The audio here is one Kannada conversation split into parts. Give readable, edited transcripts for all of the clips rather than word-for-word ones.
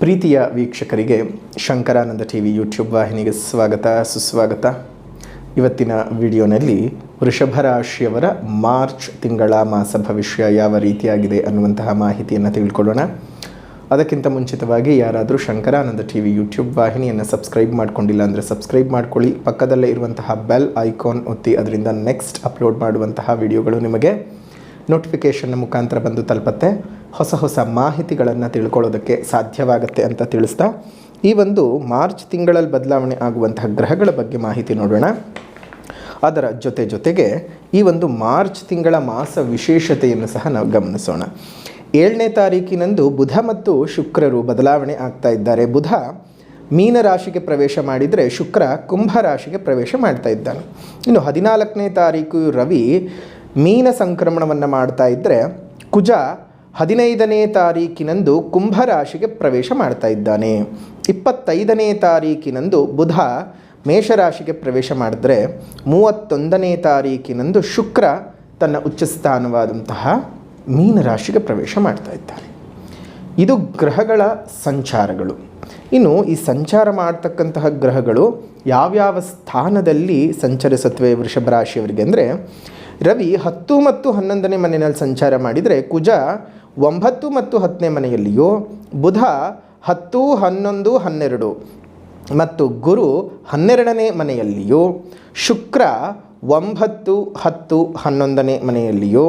ಪ್ರೀತಿಯ ವೀಕ್ಷಕರಿಗೆ ಶಂಕರಾನಂದ ಟಿವಿ ಯೂಟ್ಯೂಬ್ ವಾಹಿನಿಗೆ ಸ್ವಾಗತ ಸುಸ್ವಾಗತ. ಇವತ್ತಿನ ವಿಡಿಯೋನಲ್ಲಿ ವೃಷಭ ರಾಶಿಯವರ ಮಾರ್ಚ್ ತಿಂಗಳ ಮಾಸ ಭವಿಷ್ಯ ಯಾವ ರೀತಿಯಾಗಿದೆ ಅನ್ನುವಂತಹ ಮಾಹಿತಿಯನ್ನು ತಿಳ್ಕೊಳ್ಳೋಣ. ಅದಕ್ಕಿಂತ ಮುಂಚಿತವಾಗಿ ಯಾರಾದರೂ ಶಂಕರಾನಂದ ಟಿವಿ ಯೂಟ್ಯೂಬ್ ವಾಹಿನಿಯನ್ನು ಸಬ್ಸ್ಕ್ರೈಬ್ ಮಾಡ್ಕೊಂಡಿಲ್ಲ ಅಂದರೆ ಸಬ್ಸ್ಕ್ರೈಬ್ ಮಾಡ್ಕೊಳ್ಳಿ. ಪಕ್ಕದಲ್ಲೇ ಇರುವಂತಹ ಬೆಲ್ ಐಕಾನ್ ಒತ್ತಿ, ಅದರಿಂದ ನೆಕ್ಸ್ಟ್ ಅಪ್ಲೋಡ್ ಮಾಡುವಂತಹ ವಿಡಿಯೋಗಳು ನಿಮಗೆ ನೋಟಿಫಿಕೇಷನ್ನ ಮುಖಾಂತರ ಬಂದು ತಲುಪತ್ತೆ. ಹೊಸ ಮಾಹಿತಿಗಳನ್ನು ತಿಳ್ಕೊಳ್ಳೋದಕ್ಕೆ ಸಾಧ್ಯವಾಗುತ್ತೆ ಅಂತ ತಿಳಿಸ್ತಾ, ಈ ಒಂದು ಮಾರ್ಚ್ ತಿಂಗಳಲ್ಲಿ ಬದಲಾವಣೆ ಆಗುವಂತಹ ಗ್ರಹಗಳ ಬಗ್ಗೆ ಮಾಹಿತಿ ನೋಡೋಣ. ಅದರ ಜೊತೆಗೆ ಈ ಒಂದು ಮಾರ್ಚ್ ತಿಂಗಳ ಮಾಸ ವಿಶೇಷತೆಯನ್ನು ಸಹ ನಾವು ಗಮನಿಸೋಣ. 7ನೇ ತಾರೀಕಿನಂದು ಬುಧ ಮತ್ತು ಶುಕ್ರರು ಬದಲಾವಣೆ ಆಗ್ತಾ ಇದ್ದಾರೆ. ಬುಧ ಮೀನ ರಾಶಿಗೆ ಪ್ರವೇಶ ಮಾಡಿದರೆ ಶುಕ್ರ ಕುಂಭ ರಾಶಿಗೆ ಪ್ರವೇಶ ಮಾಡ್ತಾ ಇದ್ದಾನೆ. ಇನ್ನು 14ನೇ ತಾರೀಕು ರವಿ ಮೀನ ಸಂಕ್ರಮಣವನ್ನು ಮಾಡ್ತಾ ಇದ್ದರೆ ಕುಜ 15ನೇ ತಾರೀಕಿನಂದು ಕುಂಭ ರಾಶಿಗೆ ಪ್ರವೇಶ ಮಾಡ್ತಾ ಇದ್ದಾನೆ. 25ನೇ ತಾರೀಕಿನಂದು ಬುಧ ಮೇಷರಾಶಿಗೆ ಪ್ರವೇಶ ಮಾಡಿದ್ರೆ 31ನೇ ತಾರೀಕಿನಂದು ಶುಕ್ರ ತನ್ನ ಉಚ್ಚ ಸ್ಥಾನವಾದಂತಹ ಮೀನರಾಶಿಗೆ ಪ್ರವೇಶ ಮಾಡ್ತಾ ಇದ್ದಾನೆ. ಇದು ಗ್ರಹಗಳ ಸಂಚಾರಗಳು. ಇನ್ನು ಈ ಸಂಚಾರ ಮಾಡ್ತಕ್ಕಂತಹ ಗ್ರಹಗಳು ಯಾವ್ಯಾವ ಸ್ಥಾನದಲ್ಲಿ ಸಂಚರಿಸುತ್ತವೆ ವೃಷಭ ರಾಶಿಯವರಿಗೆ ಅಂದರೆ, ರವಿ 10 ಮತ್ತು 11ನೇ ಮನೆಯಲ್ಲಿ ಸಂಚಾರ ಮಾಡಿದರೆ ಕುಜ 9 ಮತ್ತು 10ನೇ ಮನೆಯಲ್ಲಿಯೂ, ಬುಧ 10, 11, 12 ಮತ್ತು ಗುರು 12ನೇ ಮನೆಯಲ್ಲಿಯೂ, ಶುಕ್ರ 9, 10, 11ನೇ ಮನೆಯಲ್ಲಿಯೂ,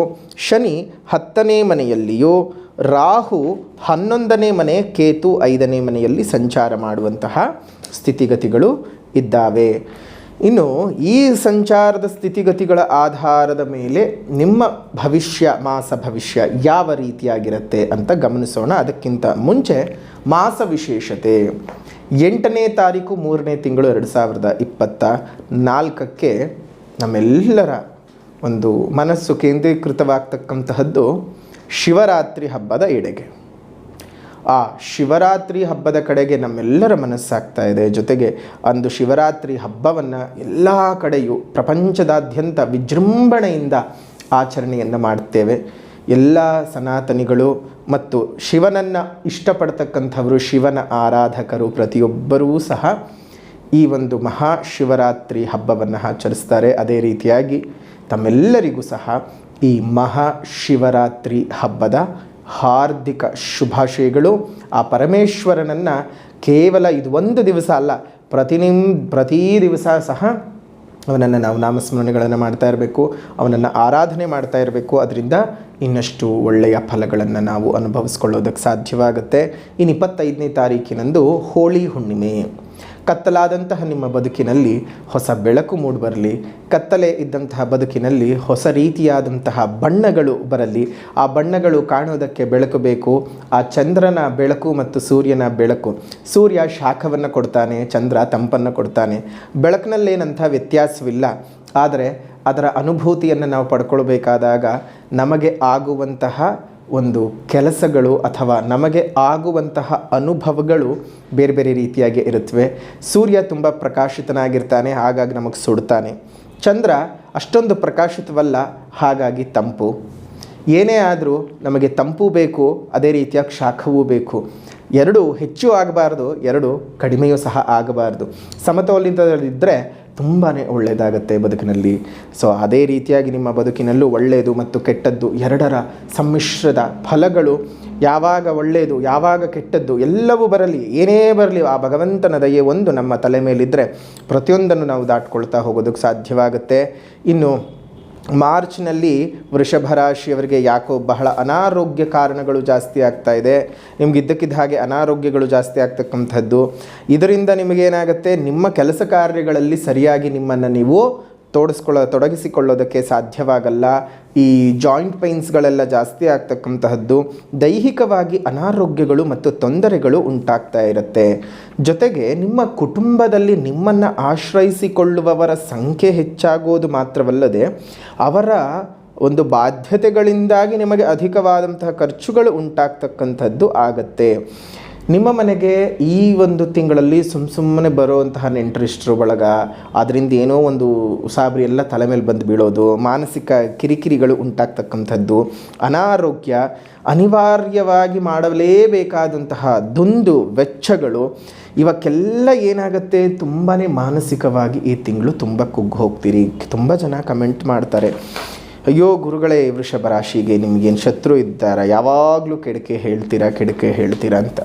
ಶನಿ 10ನೇ ಮನೆಯಲ್ಲಿಯೂ, ರಾಹು 11ನೇ ಮನೆ, ಕೇತು 5ನೇ ಮನೆಯಲ್ಲಿ ಸಂಚಾರ ಮಾಡುವಂತಹ ಸ್ಥಿತಿಗತಿಗಳು ಇದ್ದಾವೆ. ಇನ್ನು ಈ ಸಂಚಾರದ ಸ್ಥಿತಿಗತಿಗಳ ಆಧಾರದ ಮೇಲೆ ನಿಮ್ಮ ಮಾಸ ಭವಿಷ್ಯ ಯಾವ ರೀತಿಯಾಗಿರುತ್ತೆ ಅಂತ ಗಮನಿಸೋಣ. ಅದಕ್ಕಿಂತ ಮುಂಚೆ ಮಾಸ ವಿಶೇಷತೆ 8ನೇ ತಾರೀಕು 3ನೇ ತಿಂಗಳು 2024ಕ್ಕೆ ನಮ್ಮೆಲ್ಲರ ಒಂದು ಮನಸ್ಸು ಕೇಂದ್ರೀಕೃತವಾಗ್ತಕ್ಕಂತಹದ್ದು ಶಿವರಾತ್ರಿ ಹಬ್ಬದ ಎಡೆಗೆ. ಆ ಶಿವರಾತ್ರಿ ಹಬ್ಬದ ಕಡೆಗೆ ನಮ್ಮೆಲ್ಲರ ಮನಸ್ಸಾಗ್ತಾ ಇದೆ. ಜೊತೆಗೆ ಅಂದು ಶಿವರಾತ್ರಿ ಹಬ್ಬವನ್ನು ಎಲ್ಲ ಕಡೆಯೂ ಪ್ರಪಂಚದಾದ್ಯಂತ ವಿಜೃಂಭಣೆಯಿಂದ ಆಚರಣೆಯನ್ನು ಮಾಡ್ತೇವೆ. ಎಲ್ಲ ಸನಾತನಿಗಳು ಮತ್ತು ಶಿವನನ್ನು ಇಷ್ಟಪಡ್ತಕ್ಕಂಥವರು, ಶಿವನ ಆರಾಧಕರು ಪ್ರತಿಯೊಬ್ಬರೂ ಸಹ ಈ ಒಂದು ಮಹಾಶಿವರಾತ್ರಿ ಹಬ್ಬವನ್ನು ಆಚರಿಸ್ತಾರೆ. ಅದೇ ರೀತಿಯಾಗಿ ತಮ್ಮೆಲ್ಲರಿಗೂ ಸಹ ಈ ಮಹಾಶಿವರಾತ್ರಿ ಹಬ್ಬದ ಹಾರ್ದಿಕ ಶುಭಾಶಯಗಳು. ಆ ಪರಮೇಶ್ವರನನ್ನು ಕೇವಲ ಇದು ಒಂದು ದಿವಸ ಅಲ್ಲ, ಪ್ರತಿ ದಿವಸ ಸಹ ಅವನನ್ನು ನಾವು ನಾಮಸ್ಮರಣೆಗಳನ್ನು ಮಾಡ್ತಾ ಇರಬೇಕು, ಅವನನ್ನು ಆರಾಧನೆ ಮಾಡ್ತಾ ಇರಬೇಕು. ಅದರಿಂದ ಇನ್ನಷ್ಟು ಒಳ್ಳೆಯ ಫಲಗಳನ್ನು ನಾವು ಅನುಭವಿಸ್ಕೊಳ್ಳೋದಕ್ಕೆ ಸಾಧ್ಯವಾಗುತ್ತೆ. ಇನ್ನು 25ನೇ ತಾರೀಕಿನಂದು ಹೋಳಿ ಹುಣ್ಣಿಮೆ. ಕತ್ತಲಾದಂತಹ ನಿಮ್ಮ ಬದುಕಿನಲ್ಲಿ ಹೊಸ ಬೆಳಕು ಮೂಡಿಬರಲಿ. ಕತ್ತಲೆ ಇದ್ದಂತಹ ಬದುಕಿನಲ್ಲಿ ಹೊಸ ರೀತಿಯಾದಂತಹ ಬಣ್ಣಗಳು ಬರಲಿ. ಆ ಬಣ್ಣಗಳು ಕಾಣೋದಕ್ಕೆ ಬೆಳಕು ಬೇಕು. ಆ ಚಂದ್ರನ ಬೆಳಕು ಮತ್ತು ಸೂರ್ಯನ ಬೆಳಕು. ಸೂರ್ಯ ಶಾಖವನ್ನು ಕೊಡ್ತಾನೆ, ಚಂದ್ರ ತಂಪನ್ನು ಕೊಡ್ತಾನೆ. ಬೆಳಕಿನಲ್ಲೇನಂಥ ವ್ಯತ್ಯಾಸವಿಲ್ಲ. ಆದರೆ ಅದರ ಅನುಭೂತಿಯನ್ನು ನಾವು ಪಡ್ಕೊಳ್ಬೇಕಾದಾಗ ನಮಗೆ ಆಗುವಂತಹ ಒಂದು ಕೆಲಸಗಳು ಅಥವಾ ನಮಗೆ ಆಗುವಂತಹ ಅನುಭವಗಳು ಬೇರೆ ಬೇರೆ ರೀತಿಯಾಗಿ ಇರುತ್ತವೆ. ಸೂರ್ಯ ತುಂಬ ಪ್ರಕಾಶಿತನಾಗಿರ್ತಾನೆ, ಹಾಗಾಗಿ ನಮಗೆ ಸುಡ್ತಾನೆ. ಚಂದ್ರ ಅಷ್ಟೊಂದು ಪ್ರಕಾಶಿತವಲ್ಲ, ಹಾಗಾಗಿ ತಂಪು. ಏನೇ ಆದರೂ ನಮಗೆ ತಂಪು ಬೇಕು, ಅದೇ ರೀತಿಯಾಗಿ ಶಾಖವೂ ಬೇಕು. ಎರಡು ಹೆಚ್ಚು ಆಗಬಾರ್ದು, ಎರಡು ಕಡಿಮೆಯೂ ಸಹ ಆಗಬಾರ್ದು. ಸಮತೋಲಿತದಲ್ಲಿದ್ದರೆ ತುಂಬಾ ಒಳ್ಳೆಯದಾಗತ್ತೆ ಬದುಕಿನಲ್ಲಿ. ಸೊ ಅದೇ ರೀತಿಯಾಗಿ ನಿಮ್ಮ ಬದುಕಿನಲ್ಲೂ ಒಳ್ಳೆಯದು ಮತ್ತು ಕೆಟ್ಟದ್ದು ಎರಡರ ಸಮ್ಮಿಶ್ರದ ಫಲಗಳು, ಯಾವಾಗ ಒಳ್ಳೆಯದು ಯಾವಾಗ ಕೆಟ್ಟದ್ದು ಎಲ್ಲವೂ ಬರಲಿ, ಏನೇ ಬರಲಿ, ಆ ಭಗವಂತನ ದಯೆ ಒಂದು ನಮ್ಮ ತಲೆ ಮೇಲಿದ್ದರೆ ಪ್ರತಿಯೊಂದನ್ನು ನಾವು ದಾಟ್ಕೊಳ್ತಾ ಹೋಗೋದಕ್ಕೆ ಸಾಧ್ಯವಾಗುತ್ತೆ. ಇನ್ನು ಮಾರ್ಚ್ನಲ್ಲಿ ವೃಷಭ ರಾಶಿಯವರಿಗೆ ಯಾಕೋ ಬಹಳ ಅನಾರೋಗ್ಯ ಕಾರಣಗಳು ಜಾಸ್ತಿ ಆಗ್ತಾ ಇದೆ. ನಿಮ್ಗೆ ಇದ್ದಕ್ಕಿದ್ದ ಹಾಗೆ ಅನಾರೋಗ್ಯಗಳು ಜಾಸ್ತಿ ಆಗ್ತಕ್ಕಂಥದ್ದು. ಇದರಿಂದ ನಿಮಗೇನಾಗುತ್ತೆ, ನಿಮ್ಮ ಕೆಲಸ ಕಾರ್ಯಗಳಲ್ಲಿ ಸರಿಯಾಗಿ ನಿಮ್ಮನ್ನು ನೀವು ತೊಡಗಿಸಿಕೊಳ್ಳೋದಕ್ಕೆ ಸಾಧ್ಯವಾಗಲ್ಲ. ಈ ಜಾಯಿಂಟ್ ಪೈನ್ಸ್ಗಳೆಲ್ಲ ಜಾಸ್ತಿ ಆಗ್ತಕ್ಕಂತಹದ್ದು. ದೈಹಿಕವಾಗಿ ಅನಾರೋಗ್ಯಗಳು ಮತ್ತು ತೊಂದರೆಗಳು ಉಂಟಾಗ್ತಾ ಇರುತ್ತೆ. ಜೊತೆಗೆ ನಿಮ್ಮ ಕುಟುಂಬದಲ್ಲಿ ನಿಮ್ಮನ್ನು ಆಶ್ರಯಿಸಿಕೊಳ್ಳುವವರ ಸಂಖ್ಯೆ ಹೆಚ್ಚಾಗೋದು ಮಾತ್ರವಲ್ಲದೆ ಅವರ ಒಂದು ಬಾಧ್ಯತೆಗಳಿಂದಾಗಿ ನಿಮಗೆ ಅಧಿಕವಾದಂತಹ ಖರ್ಚುಗಳು ಉಂಟಾಗ್ತಕ್ಕಂಥದ್ದು ಆಗತ್ತೆ. ನಿಮ್ಮ ಮನೆಗೆ ಈ ಒಂದು ತಿಂಗಳಲ್ಲಿ ಸುಮ್ಮನೆ ಬರುವಂತಹ ನೆಂಟರಿಷ್ಟರು ಬಳಗ, ಅದರಿಂದ ಏನೋ ಒಂದು ಸಾಬ್ರಿ ಎಲ್ಲ ತಲೆ ಮೇಲೆ ಬಂದು ಬೀಳೋದು, ಮಾನಸಿಕ ಕಿರಿಕಿರಿಗಳು ಉಂಟಾಗ್ತಕ್ಕಂಥದ್ದು, ಅನಾರೋಗ್ಯ, ಅನಿವಾರ್ಯವಾಗಿ ಮಾಡಲೇಬೇಕಾದಂತಹ ದುಂದು ವೆಚ್ಚಗಳು, ಇವಕ್ಕೆಲ್ಲ ಏನಾಗುತ್ತೆ, ತುಂಬಾ ಮಾನಸಿಕವಾಗಿ ಈ ತಿಂಗಳು ತುಂಬ ಕುಗ್ಗಿ ಹೋಗ್ತೀರಿ. ತುಂಬ ಜನ ಕಮೆಂಟ್ ಮಾಡ್ತಾರೆ, ಅಯ್ಯೋ ಗುರುಗಳೇ, ವೃಷಭ ರಾಶಿಗೆ ನಿಮಗೇನು ಶತ್ರು ಇದ್ದಾರಾ, ಯಾವಾಗಲೂ ಕೆಡಕೆ ಹೇಳ್ತೀರಾ ಅಂತ.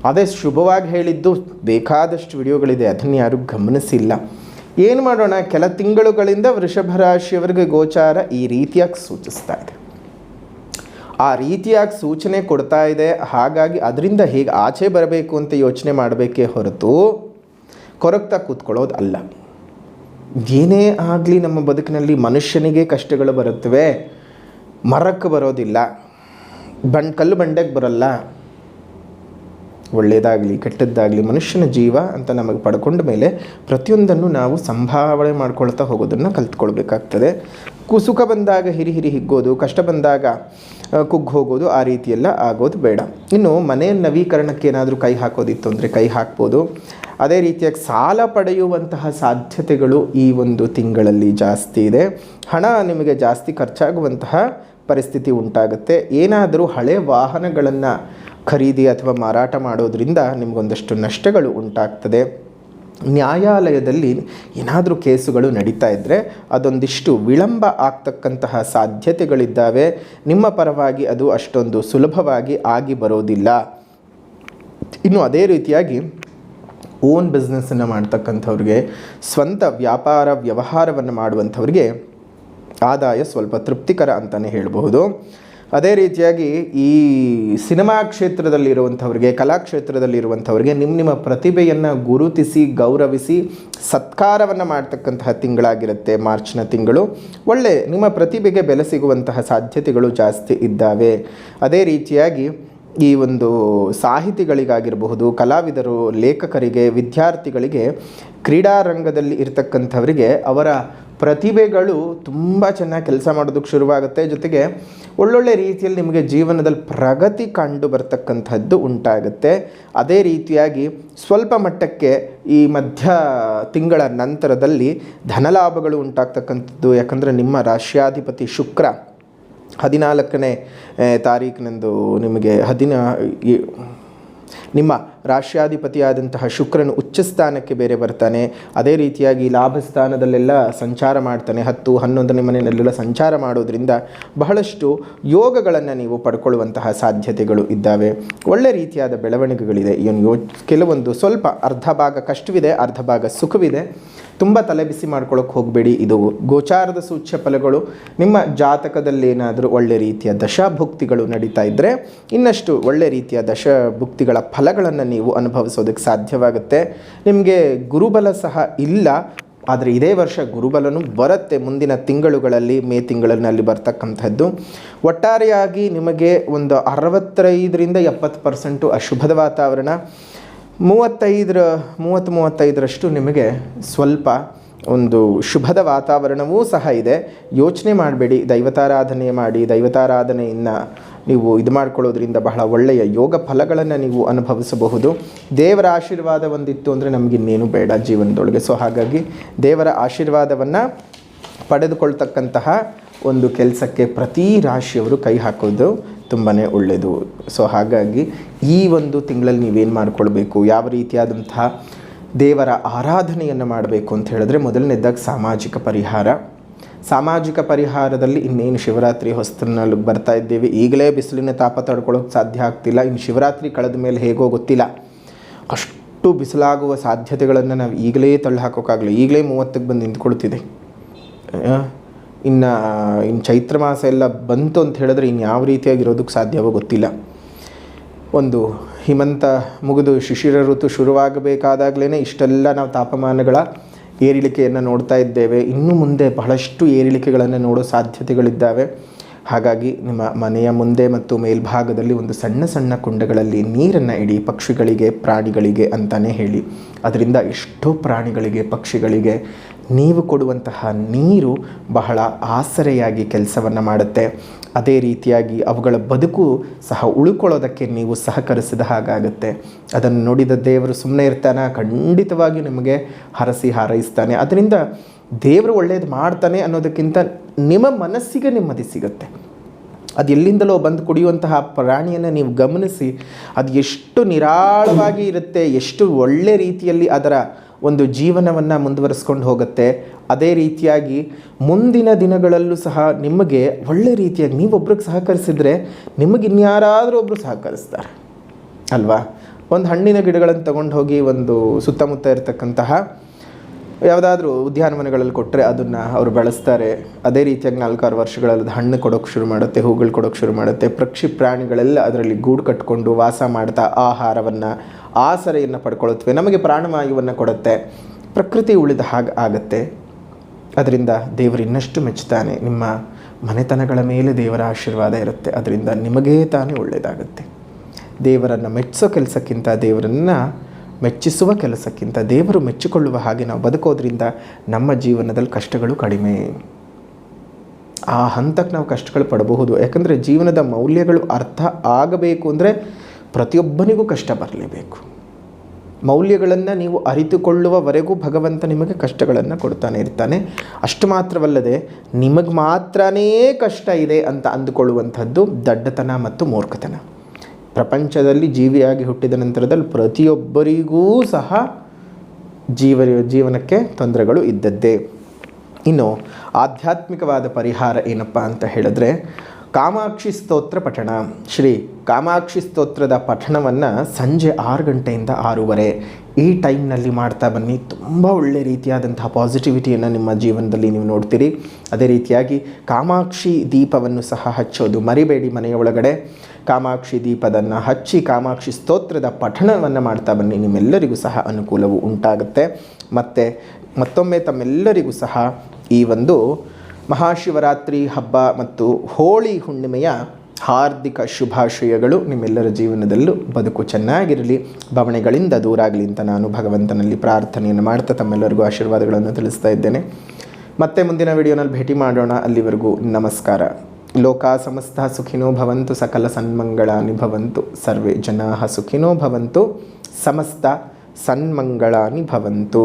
ಅದೇ ಶುಭವಾಗಿ ಹೇಳಿದ್ದು ಬೇಕಾದಷ್ಟು ವಿಡಿಯೋಗಳಿದೆ, ಅದನ್ನು ಯಾರೂ ಗಮನಿಸಿಲ್ಲ. ಏನು ಮಾಡೋಣ, ಕೆಲ ತಿಂಗಳುಗಳಿಂದ ವೃಷಭ ರಾಶಿಯವರಿಗೆ ಗೋಚಾರ ಈ ರೀತಿಯಾಗಿ ಸೂಚಿಸ್ತಾ ಇದೆ, ಆ ರೀತಿಯಾಗಿ ಸೂಚನೆ ಕೊಡ್ತಾ ಇದೆ. ಹಾಗಾಗಿ ಅದರಿಂದ ಹೇಗೆ ಆಚೆ ಬರಬೇಕು ಅಂತ ಯೋಚನೆ ಮಾಡಬೇಕೇ ಹೊರತು ಕೊರಗ್ತಾ ಕೂತ್ಕೊಳ್ಳೋದು ಅಲ್ಲ. ಏನೇ ಆಗಲಿ ನಮ್ಮ ಬದುಕಿನಲ್ಲಿ ಮನುಷ್ಯನಿಗೆ ಕಷ್ಟಗಳು ಬರುತ್ತವೆ, ಮರಕ್ಕೆ ಬರೋದಿಲ್ಲ, ಕಲ್ಲು ಬಂಡೆಗೆ ಬರಲ್ಲ. ಒಳ್ಳೆಯದಾಗಲಿ ಕೆಟ್ಟದ್ದಾಗಲಿ ಮನುಷ್ಯನ ಜೀವ ಅಂತ ನಮಗೆ ಪಡ್ಕೊಂಡ ಮೇಲೆ ಪ್ರತಿಯೊಂದನ್ನು ನಾವು ಸಂಭಾವನೆ ಮಾಡ್ಕೊಳ್ತಾ ಹೋಗೋದನ್ನು ಕಲ್ತ್ಕೊಳ್ಬೇಕಾಗ್ತದೆ. ಸುಖ ಬಂದಾಗ ಹಿರಿ ಹಿಗ್ಗೋದು, ಕಷ್ಟ ಬಂದಾಗ ಕುಗ್ಗಿ ಹೋಗೋದು, ಆ ರೀತಿಯೆಲ್ಲ ಆಗೋದು ಬೇಡ. ಇನ್ನು ಮನೆಯ ನವೀಕರಣಕ್ಕೆ ಏನಾದರೂ ಕೈ ಹಾಕೋದಿತ್ತು ಅಂದರೆ ಕೈ ಹಾಕ್ಬೋದು. ಅದೇ ರೀತಿಯಾಗಿ ಸಾಲ ಪಡೆಯುವಂತಹ ಸಾಧ್ಯತೆಗಳು ಈ ಒಂದು ತಿಂಗಳಲ್ಲಿ ಜಾಸ್ತಿ ಇದೆ. ಹಣ ನಿಮಗೆ ಜಾಸ್ತಿ ಖರ್ಚಾಗುವಂತಹ ಪರಿಸ್ಥಿತಿ ಉಂಟಾಗುತ್ತೆ. ಏನಾದರೂ ಹಳೆ ವಾಹನಗಳನ್ನು ಖರೀದಿ ಅಥವಾ ಮಾರಾಟ ಮಾಡೋದ್ರಿಂದ ನಿಮಗೊಂದಷ್ಟು ನಷ್ಟಗಳು ಉಂಟಾಗ್ತದೆ. ನ್ಯಾಯಾಲಯದಲ್ಲಿ ಏನಾದರೂ ಕೇಸುಗಳು ನಡೀತಾ ಇದ್ದರೆ ಅದೊಂದಿಷ್ಟು ವಿಳಂಬ ಆಗ್ತಕ್ಕಂತಹ ಸಾಧ್ಯತೆಗಳಿದ್ದಾವೆ. ನಿಮ್ಮ ಪರವಾಗಿ ಅದು ಅಷ್ಟೊಂದು ಸುಲಭವಾಗಿ ಆಗಿ ಬರೋದಿಲ್ಲ. ಇನ್ನು ಅದೇ ರೀತಿಯಾಗಿ ಓನ್ ಬಿಸ್ನೆಸ್ಸನ್ನು ಮಾಡ್ತಕ್ಕಂಥವ್ರಿಗೆ, ಸ್ವಂತ ವ್ಯವಹಾರವನ್ನು ಮಾಡುವಂಥವ್ರಿಗೆ ಆದಾಯ ಸ್ವಲ್ಪ ತೃಪ್ತಿಕರ ಅಂತಲೇ ಹೇಳಬಹುದು. ಅದೇ ರೀತಿಯಾಗಿ ಈ ಸಿನಿಮಾ ಕ್ಷೇತ್ರದಲ್ಲಿರುವಂಥವ್ರಿಗೆ, ಕಲಾಕ್ಷೇತ್ರದಲ್ಲಿರುವಂಥವ್ರಿಗೆ ನಿಮ್ಮ ಪ್ರತಿಭೆಯನ್ನು ಗುರುತಿಸಿ ಗೌರವಿಸಿ ಸತ್ಕಾರವನ್ನು ಮಾಡ್ತಕ್ಕಂತಹ ತಿಂಗಳಾಗಿರುತ್ತೆ ಮಾರ್ಚ್ನ ತಿಂಗಳು. ನಿಮ್ಮ ಪ್ರತಿಭೆಗೆ ಬೆಲೆ ಸಿಗುವಂತಹ ಸಾಧ್ಯತೆಗಳು ಜಾಸ್ತಿ ಇದ್ದಾವೆ. ಅದೇ ರೀತಿಯಾಗಿ ಈ ಒಂದು ಸಾಹಿತಿಗಳಿಗಾಗಿರಬಹುದು, ಕಲಾವಿದರು, ಲೇಖಕರಿಗೆ, ವಿದ್ಯಾರ್ಥಿಗಳಿಗೆ, ಕ್ರೀಡಾರಂಗದಲ್ಲಿ ಇರ್ತಕ್ಕಂಥವರಿಗೆ ಅವರ ಪ್ರತಿಭೆಗಳು ತುಂಬ ಚೆನ್ನಾಗಿ ಕೆಲಸ ಮಾಡೋದಕ್ಕೆ ಶುರುವಾಗುತ್ತೆ. ಜೊತೆಗೆ ಒಳ್ಳೊಳ್ಳೆ ರೀತಿಯಲ್ಲಿ ನಿಮಗೆ ಜೀವನದಲ್ಲಿ ಪ್ರಗತಿ ಕಂಡು ಬರ್ತಕ್ಕಂಥದ್ದು ಉಂಟಾಗುತ್ತೆ. ಅದೇ ರೀತಿಯಾಗಿ ಸ್ವಲ್ಪ ಮಟ್ಟಕ್ಕೆ ಈ ಮಧ್ಯ ತಿಂಗಳ ನಂತರದಲ್ಲಿ ಧನಲಾಭಗಳು ಉಂಟಾಗ್ತಕ್ಕಂಥದ್ದು. ಯಾಕಂದರೆ ನಿಮ್ಮ ರಾಶ್ಯಾಧಿಪತಿ ಶುಕ್ರ 14ನೇ ತಾರೀಕಿನಂದು ನಿಮಗೆ ನಿಮ್ಮ ರಾಶ್ಯಾಧಿಪತಿಯಾದಂತಹ ಶುಕ್ರನು ಉಚ್ಚ ಸ್ಥಾನಕ್ಕೆ ಬೇರೆ ಬರ್ತಾನೆ. ಅದೇ ರೀತಿಯಾಗಿ ಲಾಭ ಸ್ಥಾನದಲ್ಲೆಲ್ಲ ಸಂಚಾರ ಮಾಡ್ತಾನೆ. 10, 11ನೇ ಮನೆಯಲ್ಲೆಲ್ಲ ಸಂಚಾರ ಮಾಡೋದ್ರಿಂದ ಬಹಳಷ್ಟು ಯೋಗಗಳನ್ನು ನೀವು ಪಡ್ಕೊಳ್ಳುವಂತಹ ಸಾಧ್ಯತೆಗಳು ಇದ್ದಾವೆ. ಒಳ್ಳೆ ರೀತಿಯಾದ ಬೆಳವಣಿಗೆಗಳಿದೆ. ಕೆಲವೊಂದು ಸ್ವಲ್ಪ ಅರ್ಧ ಭಾಗ ಕಷ್ಟವಿದೆ, ಅರ್ಧ ಭಾಗ ಸುಖವಿದೆ. ತುಂಬ ತಲೆಬಿಸಿ ಮಾಡ್ಕೊಳ್ಳೋಕೆ ಹೋಗಬೇಡಿ. ಇದು ಗೋಚಾರದ ಸೂಚ್ಯ ಫಲಗಳು. ನಿಮ್ಮ ಜಾತಕದಲ್ಲಿ ಏನಾದರೂ ಒಳ್ಳೆ ರೀತಿಯ ದಶಾಭುಕ್ತಿಗಳು ನಡೀತಾ ಇದ್ದರೆ ಇನ್ನಷ್ಟು ಒಳ್ಳೆ ರೀತಿಯ ದಶಭುಕ್ತಿಗಳ ಫಲಗಳನ್ನು ನೀವು ಅನುಭವಿಸೋದಕ್ಕೆ ಸಾಧ್ಯವಾಗುತ್ತೆ. ನಿಮಗೆ ಗುರುಬಲ ಸಹ ಇಲ್ಲ, ಆದರೆ ಇದೇ ವರ್ಷ ಗುರುಬಲನೂ ಬರುತ್ತೆ ಮುಂದಿನ ತಿಂಗಳುಗಳಲ್ಲಿ. ಮೇ ತಿಂಗಳಿನಲ್ಲಿ ಬರ್ತಕ್ಕಂಥದ್ದು. ಒಟ್ಟಾರೆಯಾಗಿ ನಿಮಗೆ ಒಂದು 65ರಿಂದ 70% ಅಶುಭದ ವಾತಾವರಣ, 30-35ರಷ್ಟು ನಿಮಗೆ ಸ್ವಲ್ಪ ಒಂದು ಶುಭದ ವಾತಾವರಣವೂ ಸಹ ಇದೆ. ಯೋಚನೆ ಮಾಡಬೇಡಿ, ದೈವತಾರಾಧನೆ ಮಾಡಿ, ದೈವತಾರಾಧನೆಯನ್ನು ನೀವು ಇದು ಮಾಡ್ಕೊಳ್ಳೋದ್ರಿಂದ ಬಹಳ ಒಳ್ಳೆಯ ಯೋಗ ಫಲಗಳನ್ನು ನೀವು ಅನುಭವಿಸಬಹುದು. ದೇವರ ಆಶೀರ್ವಾದ ಒಂದಿತ್ತು ಅಂದರೆ ನಮಗಿನ್ನೇನು ಬೇಡ ಜೀವನದೊಳಗೆ. ಸೊ ಹಾಗಾಗಿ ದೇವರ ಆಶೀರ್ವಾದವನ್ನು ಪಡೆದುಕೊಳ್ತಕ್ಕಂತಹ ಒಂದು ಕೆಲಸಕ್ಕೆ ಪ್ರತಿ ರಾಶಿಯವರು ಕೈ ಹಾಕೋದು ತುಂಬಾ ಒಳ್ಳೆಯದು. ಸೊ ಹಾಗಾಗಿ ಈ ಒಂದು ತಿಂಗಳಲ್ಲಿ ನೀವೇನು ಮಾಡಿಕೊಳ್ಬೇಕು, ಯಾವ ರೀತಿಯಾದಂತಹ ದೇವರ ಆರಾಧನೆಯನ್ನು ಮಾಡಬೇಕು ಅಂತ ಹೇಳಿದ್ರೆ, ಮೊದಲನೇದಾಗಿ ಸಾಮಾಜಿಕ ಪರಿಹಾರದಲ್ಲಿ ಇನ್ನೇನು ಶಿವರಾತ್ರಿ ಹೊಸ್ತನಲ್ಲಿ ಬರ್ತಾ ಇದ್ದೇವೆ. ಈಗಲೇ ಬಿಸಿಲಿನ ತಾಪ ತಡ್ಕೊಳ್ಳೋಕೆ ಸಾಧ್ಯ ಆಗ್ತಿಲ್ಲ. ಇನ್ನು ಶಿವರಾತ್ರಿ ಕಳೆದ ಮೇಲೆ ಹೇಗೋ ಗೊತ್ತಿಲ್ಲ, ಅಷ್ಟು ಬಿಸಿಲಾಗುವ ಸಾಧ್ಯತೆಗಳನ್ನು ನಾವು ಈಗಲೇ ತಳ್ಳಿ ಹಾಕೋಕ್ಕಾಗಲ್ಲ. ಈಗಲೇ 30ಕ್ಕೆ ಬಂದು ನಿಂತ್ಕೊಳ್ತಿದೆ. ಇನ್ನು ಚೈತ್ರ ಮಾಸ ಎಲ್ಲ ಬಂತು ಅಂತ ಹೇಳಿದ್ರೆ ಇನ್ನು ಯಾವ ರೀತಿಯಾಗಿರೋದಕ್ಕೆ ಸಾಧ್ಯವೋ ಗೊತ್ತಿಲ್ಲ. ಒಂದು ಹಿಮಂತ ಮುಗಿದು ಶಿಶಿರ ಋತು ಶುರುವಾಗಬೇಕಾದಾಗಲೇ ಇಷ್ಟೆಲ್ಲ ನಾವು ತಾಪಮಾನಗಳ ಏರಿಳಿಕೆಯನ್ನು ನೋಡ್ತಾ ಇದ್ದೇವೆ. ಇನ್ನು ಮುಂದೆ ಬಹಳಷ್ಟು ಏರಿಳಿಕೆಗಳನ್ನು ನೋಡೋ ಸಾಧ್ಯತೆಗಳಿದ್ದಾವೆ. ಹಾಗಾಗಿ ನಿಮ್ಮ ಮನೆಯ ಮುಂದೆ ಮತ್ತು ಮೇಲ್ಭಾಗದಲ್ಲಿ ಒಂದು ಸಣ್ಣ ಸಣ್ಣ ಕುಂಡಗಳಲ್ಲಿ ನೀರನ್ನು ಇಡಿ, ಪಕ್ಷಿಗಳಿಗೆ, ಪ್ರಾಣಿಗಳಿಗೆ ಅಂತಲೇ ಹೇಳಿ. ಅದರಿಂದ ಎಷ್ಟೋ ಪ್ರಾಣಿಗಳಿಗೆ, ಪಕ್ಷಿಗಳಿಗೆ ನೀವು ಕೊಡುವಂತಹ ನೀರು ಬಹಳ ಆಸರೆಯಾಗಿ ಕೆಲಸವನ್ನು ಮಾಡುತ್ತೆ. ಅದೇ ರೀತಿಯಾಗಿ ಅವುಗಳ ಬದುಕು ಸಹ ಉಳ್ಕೊಳ್ಳೋದಕ್ಕೆ ನೀವು ಸಹಕರಿಸಿದ ಹಾಗಾಗುತ್ತೆ. ಅದನ್ನು ನೋಡಿದ ದೇವರು ಸುಮ್ಮನೆ ಇರ್ತಾನೆ? ಖಂಡಿತವಾಗಿ ನಿಮಗೆ ಹರಸಿ ಹಾರೈಸ್ತಾನೆ. ಅದರಿಂದ ದೇವರು ಒಳ್ಳೇದು ಮಾಡ್ತಾನೆ ಅನ್ನೋದಕ್ಕಿಂತ ನಿಮ್ಮ ಮನಸ್ಸಿಗೆ ನೆಮ್ಮದಿ ಸಿಗುತ್ತೆ. ಅದು ಎಲ್ಲಿಂದಲೋ ಬಂದು ಕುಡಿಯುವಂತಹ ಪ್ರಾಣಿಯನ್ನು ನೀವು ಗಮನಿಸಿ, ಅದು ಎಷ್ಟು ನಿರಾಳವಾಗಿ ಇರುತ್ತೆ, ಎಷ್ಟು ಒಳ್ಳೆ ರೀತಿಯಲ್ಲಿ ಅದರ ಒಂದು ಜೀವನವನ್ನು ಮುಂದುವರಿಸ್ಕೊಂಡು ಹೋಗುತ್ತೆ. ಅದೇ ರೀತಿಯಾಗಿ ಮುಂದಿನ ದಿನಗಳಲ್ಲೂ ಸಹ ನಿಮಗೆ ಒಳ್ಳೆ ರೀತಿಯಾಗಿ ನೀವೊಬ್ರಿಗೆ ಸಹಕರಿಸಿದರೆ ನಿಮಗೆ ಇನ್ಯಾರಾದರೂ ಒಬ್ಬರು ಸಹಕರಿಸ್ತಾರೆ ಅಲ್ವಾ? ಒಂದು ಹಣ್ಣಿನ ಗಿಡಗಳನ್ನು ತಗೊಂಡು ಹೋಗಿ ಒಂದು ಸುತ್ತಮುತ್ತ ಇರತಕ್ಕಂತಹ ಯಾವುದಾದ್ರೂ ಉದ್ಯಾನವನಗಳಲ್ಲಿ ಕೊಟ್ಟರೆ ಅದನ್ನು ಅವರು ಬೆಳೆಸ್ತಾರೆ. ಅದೇ ರೀತಿಯಾಗಿ 4-6 ವರ್ಷಗಳಲ್ಲಿ ಹಣ್ಣು ಕೊಡೋಕ್ಕೆ ಶುರು ಮಾಡುತ್ತೆ, ಹೂಗಳು ಕೊಡೋಕ್ಕೆ ಶುರು ಮಾಡುತ್ತೆ. ಪಕ್ಷಿ ಪ್ರಾಣಿಗಳೆಲ್ಲ ಅದರಲ್ಲಿ ಗೂಡು ಕಟ್ಕೊಂಡು ವಾಸ ಮಾಡ್ತಾ ಆಹಾರವನ್ನು, ಆಸರೆಯನ್ನು ಪಡ್ಕೊಳ್ಳುತ್ತವೆ. ನಮಗೆ ಪ್ರಾಣವಾಯುವನ್ನು ಕೊಡುತ್ತೆ. ಪ್ರಕೃತಿ ಉಳಿದ ಹಾಗೆ ಆಗುತ್ತೆ. ಅದರಿಂದ ದೇವರು ಇನ್ನಷ್ಟು ಮೆಚ್ಚುತ್ತಾನೆ. ನಿಮ್ಮ ಮನೆತನಗಳ ಮೇಲೆ ದೇವರ ಆಶೀರ್ವಾದ ಇರುತ್ತೆ. ಅದರಿಂದ ನಿಮಗೇ ತಾನೇ ಒಳ್ಳೆಯದಾಗುತ್ತೆ. ದೇವರನ್ನು ಮೆಚ್ಚಿಸೋ ಕೆಲಸಕ್ಕಿಂತ, ದೇವರನ್ನು ಮೆಚ್ಚಿಸುವ ಕೆಲಸಕ್ಕಿಂತ ದೇವರು ಮೆಚ್ಚಿಕೊಳ್ಳುವ ಹಾಗೆ ನಾವು ಬದುಕೋದ್ರಿಂದ ನಮ್ಮ ಜೀವನದಲ್ಲಿ ಕಷ್ಟಗಳು ಕಡಿಮೆ. ಆ ಹಂತಕ್ಕೆ ನಾವು ಕಷ್ಟಗಳು ಪಡಬಹುದು. ಯಾಕಂದರೆ ಜೀವನದ ಮೌಲ್ಯಗಳು ಅರ್ಥ ಆಗಬೇಕು ಅಂದರೆ ಪ್ರತಿಯೊಬ್ಬನಿಗೂ ಕಷ್ಟ ಬರಲೇಬೇಕು. ಮೌಲ್ಯಗಳನ್ನು ನೀವು ಅರಿತುಕೊಳ್ಳುವವರೆಗೂ ಭಗವಂತ ನಿಮಗೆ ಕಷ್ಟಗಳನ್ನು ಕೊಡ್ತಾನೆ ಇರ್ತಾನೆ. ಅಷ್ಟು ಮಾತ್ರವಲ್ಲದೆ ನಿಮಗೆ ಮಾತ್ರನೇ ಕಷ್ಟ ಇದೆ ಅಂತ ಅಂದುಕೊಳ್ಳುವಂಥದ್ದು ದಡ್ಡತನ ಮತ್ತು ಮೂರ್ಖತನ. ಪ್ರಪಂಚದಲ್ಲಿ ಜೀವಿಯಾಗಿ ಹುಟ್ಟಿದ ನಂತರದಲ್ಲಿ ಪ್ರತಿಯೊಬ್ಬರಿಗೂ ಸಹ ಜೀವನಕ್ಕೆ ತೊಂದರೆಗಳು ಇದ್ದದ್ದೇ. ಇನ್ನು ಆಧ್ಯಾತ್ಮಿಕವಾದ ಪರಿಹಾರ ಏನಪ್ಪ ಅಂತ ಹೇಳಿದ್ರೆ, ಕಾಮಾಕ್ಷಿ ಸ್ತೋತ್ರ ಪಠಣ. ಶ್ರೀ ಕಾಮಾಕ್ಷಿ ಸ್ತೋತ್ರದ ಪಠಣವನ್ನು ಸಂಜೆ 6 ಗಂಟೆಯಿಂದ 6:30 ಈ ಟೈಮ್ನಲ್ಲಿ ಮಾಡ್ತಾ ಬನ್ನಿ. ತುಂಬ ಒಳ್ಳೆ ರೀತಿಯಾದಂತಹ ಪಾಸಿಟಿವಿಟಿಯನ್ನು ನಿಮ್ಮ ಜೀವನದಲ್ಲಿ ನೀವು ನೋಡ್ತೀರಿ. ಅದೇ ರೀತಿಯಾಗಿ ಕಾಮಾಕ್ಷಿ ದೀಪವನ್ನು ಸಹ ಹಚ್ಚೋದು ಮರಿಬೇಡಿ. ಮನೆಯ ಒಳಗಡೆ ಕಾಮಾಕ್ಷಿ ದೀಪದನ್ನು ಹಚ್ಚಿ ಕಾಮಾಕ್ಷಿ ಸ್ತೋತ್ರದ ಪಠಣವನ್ನು ಮಾಡ್ತಾ ಬನ್ನಿ. ನಿಮ್ಮೆಲ್ಲರಿಗೂ ಸಹ ಅನುಕೂಲವು ಉಂಟಾಗುತ್ತೆ. ಮತ್ತು ಮತ್ತೊಮ್ಮೆ ತಮ್ಮೆಲ್ಲರಿಗೂ ಸಹ ಈ ಒಂದು ಮಹಾಶಿವರಾತ್ರಿ ಹಬ್ಬ ಮತ್ತು ಹೋಳಿ ಹುಣ್ಣಿಮೆಯ ಹಾರ್ದಿಕ ಶುಭಾಶಯಗಳು. ನಿಮ್ಮೆಲ್ಲರ ಜೀವನದಲ್ಲೂ ಬದುಕು ಚೆನ್ನಾಗಿರಲಿ, ಬವಣೆಗಳಿಂದ ದೂರ ಆಗಲಿ ಅಂತ ನಾನು ಭಗವಂತನಲ್ಲಿ ಪ್ರಾರ್ಥನೆಯನ್ನು ಮಾಡ್ತಾ ತಮ್ಮೆಲ್ಲರಿಗೂ ಆಶೀರ್ವಾದಗಳನ್ನು ತಿಳಿಸ್ತಾ ಇದ್ದೇನೆ. ಮತ್ತೆ ಮುಂದಿನ ವಿಡಿಯೋನಲ್ಲಿ ಭೇಟಿ ಮಾಡೋಣ. ಅಲ್ಲಿವರೆಗೂ ನಮಸ್ಕಾರ. ಲೋಕಾ ಸಮಸ್ತ ಸುಖಿನೋ ಭವಂತು, ಸಕಲ ಸನ್ಮಂಗಳಾನಿ ಭವಂತು, ಸರ್ವೇ ಜನಾಃ ಸುಖಿನೋ ಭವಂತು, ಸಮಸ್ತ ಸನ್ಮಂಗಳಾನಿ ಭವಂತು.